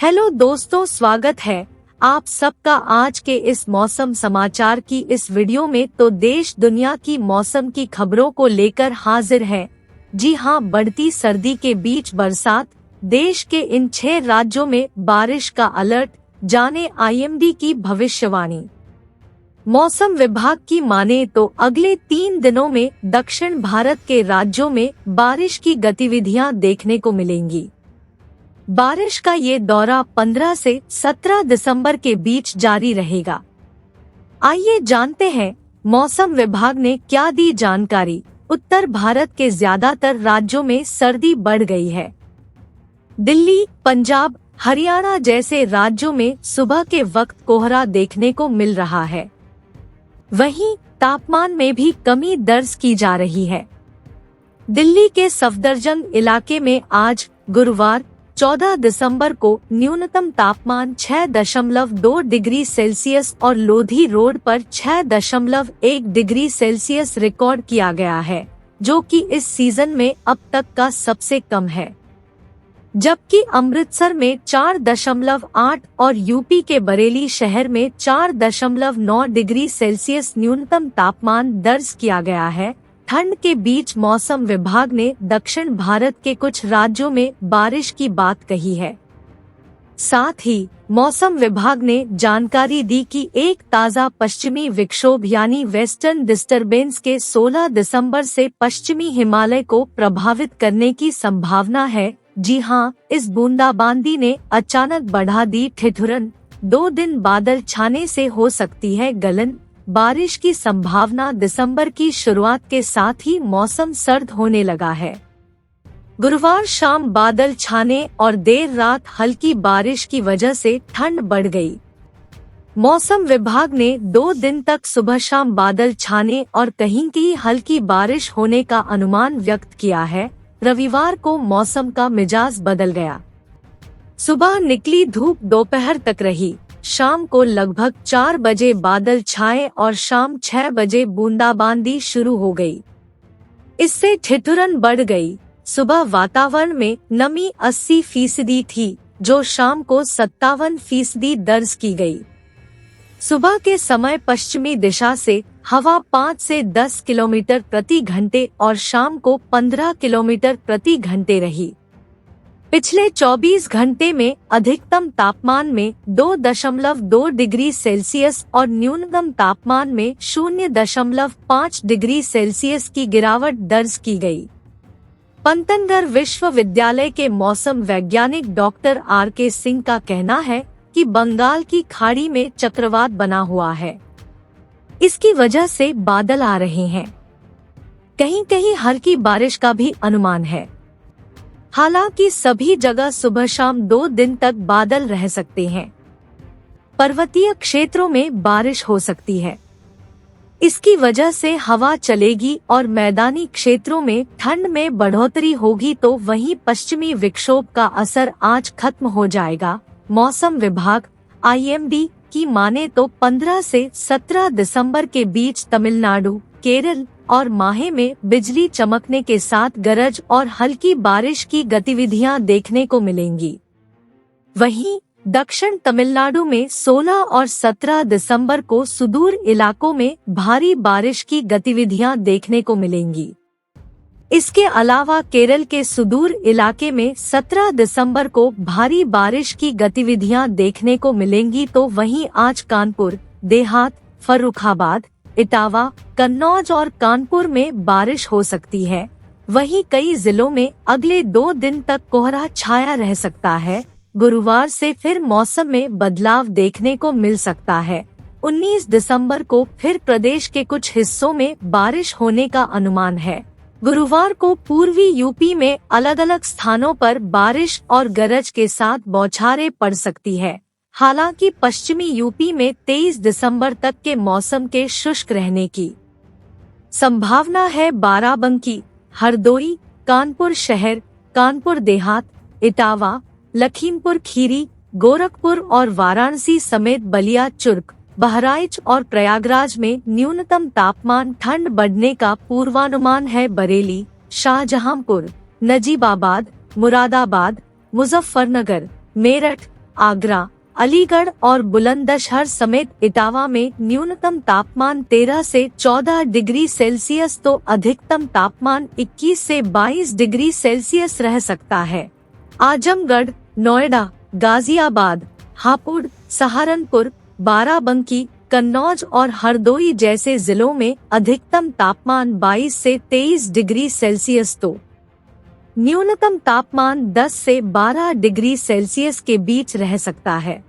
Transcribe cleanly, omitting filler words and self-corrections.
Hello दोस्तों, स्वागत है आप सबका आज के इस मौसम समाचार की इस वीडियो में। तो देश दुनिया की मौसम की खबरों को लेकर हाजिर है। जी हां, बढ़ती सर्दी के बीच बरसात, देश के इन 6 राज्यों में बारिश का अलर्ट, जाने आईएमडी की भविष्यवाणी। मौसम विभाग की माने तो अगले 3 दिनों में दक्षिण भारत के राज्यों में बारिश की गतिविधियां देखने को मिलेंगी। बारिश का ये दौरा 15 से 17 दिसंबर के बीच जारी रहेगा। आइए जानते हैं मौसम विभाग ने क्या दी जानकारी। उत्तर भारत के ज्यादातर राज्यों में सर्दी बढ़ गई है। दिल्ली, पंजाब, हरियाणा जैसे राज्यों में सुबह के वक्त कोहरा देखने को मिल रहा है। वहीं तापमान में भी कमी दर्ज की जा रही है। दिल्ली के सफदरजंग इलाके में आज गुरुवार 14 दिसंबर को न्यूनतम तापमान 6.2 डिग्री सेल्सियस और लोधी रोड पर 6.1 डिग्री सेल्सियस रिकॉर्ड किया गया है, जो कि इस सीजन में अब तक का सबसे कम है। जबकि अमृतसर में 4.8 और यूपी के बरेली शहर में 4.9 डिग्री सेल्सियस न्यूनतम तापमान दर्ज किया गया है। ठंड के बीच मौसम विभाग ने दक्षिण भारत के कुछ राज्यों में बारिश की बात कही है। साथ ही मौसम विभाग ने जानकारी दी कि एक ताज़ा पश्चिमी विक्षोभ यानी वेस्टर्न डिस्टरबेंस के 16 दिसंबर से पश्चिमी हिमालय को प्रभावित करने की संभावना है। जी हां, इस बूंदाबांदी ने अचानक बढ़ा दी ठिठुरन। 2 दिन बादल छाने से हो सकती है गलन। बारिश की संभावना। दिसंबर की शुरुआत के साथ ही मौसम सर्द होने लगा है। गुरुवार शाम बादल छाने और देर रात हल्की बारिश की वजह से ठंड बढ़ गई। मौसम विभाग ने 2 दिन तक सुबह शाम बादल छाने और कहीं-कहीं हल्की बारिश होने का अनुमान व्यक्त किया है। रविवार को मौसम का मिजाज बदल गया। सुबह निकली धूप दोपहर तक रही। शाम को लगभग 4 बजे बादल छाए और शाम 6 बजे बूंदाबांदी शुरू हो गई। इससे ठिठुरन बढ़ गई। सुबह वातावरण में नमी 80% थी, जो शाम को 57% दर्ज की गई। सुबह के समय पश्चिमी दिशा से हवा 5 से 10 किलोमीटर प्रति घंटे और शाम को 15 किलोमीटर प्रति घंटे रही। पिछले 24 घंटे में अधिकतम तापमान में 2.2 डिग्री सेल्सियस और न्यूनतम तापमान में 0.5 डिग्री सेल्सियस की गिरावट दर्ज की गई। पंतनगर विश्वविद्यालय के मौसम वैज्ञानिक डॉक्टर आर.के. सिंह का कहना है कि बंगाल की खाड़ी में चक्रवात बना हुआ है। इसकी वजह से बादल आ रहे हैं। कहीं-कहीं हल्की बारिश का भी अनुमान है। हालांकि सभी जगह सुबह शाम 2 दिन तक बादल रह सकते हैं। पर्वतीय क्षेत्रों में बारिश हो सकती है। इसकी वजह से हवा चलेगी और मैदानी क्षेत्रों में ठंड में बढ़ोतरी होगी। तो वहीं पश्चिमी विक्षोभ का असर आज खत्म हो जाएगा। मौसम विभाग आईएमडी की माने तो 15 से 17 दिसंबर के बीच तमिलनाडु, केरल और माहे में बिजली चमकने के साथ गरज और हल्की बारिश की गतिविधियां देखने को मिलेंगी। वहीं दक्षिण तमिलनाडु में 16 और 17 दिसंबर को सुदूर इलाकों में भारी बारिश की गतिविधियां देखने को मिलेंगी। इसके अलावा केरल के सुदूर इलाके में 17 दिसंबर को भारी बारिश की गतिविधियां देखने को मिलेंगी। तो वहीं आज कानपुर, देहात, फर्रुखाबाद, इटावा, कन्नौज और कानपुर में बारिश हो सकती है। वहीं कई जिलों में अगले 2 दिन तक कोहरा छाया रह सकता है। गुरुवार से फिर मौसम में बदलाव देखने को मिल सकता है। 19 दिसंबर को फिर प्रदेश के कुछ हिस्सों में बारिश होने का अनुमान है। गुरुवार को पूर्वी यूपी में अलग अलग स्थानों पर बारिश और गरज के साथ बौछारें पड़ सकती है। हालांकि पश्चिमी यूपी में 23 दिसंबर तक के मौसम के शुष्क रहने की संभावना है। बाराबंकी, हरदोई, कानपुर शहर, कानपुर देहात, इटावा, लखीमपुर खीरी, गोरखपुर और वाराणसी समेत बलिया, चुर्क, बहराइच और प्रयागराज में न्यूनतम तापमान ठंड बढ़ने का पूर्वानुमान है। बरेली, शाहजहांपुर, नजीबाबाद, मुरादाबाद, मुजफ्फरनगर, मेरठ, आगरा, अलीगढ़ और बुलंदशहर समेत इटावा में न्यूनतम तापमान 13 से 14 डिग्री सेल्सियस तो अधिकतम तापमान 21 से 22 डिग्री सेल्सियस रह सकता है। आजमगढ़, नोएडा, गाजियाबाद, हापुड़, सहारनपुर, बाराबंकी, कन्नौज और हरदोई जैसे जिलों में अधिकतम तापमान 22 से 23 डिग्री सेल्सियस तो न्यूनतम तापमान 10 से 12 डिग्री सेल्सियस के बीच रह सकता है।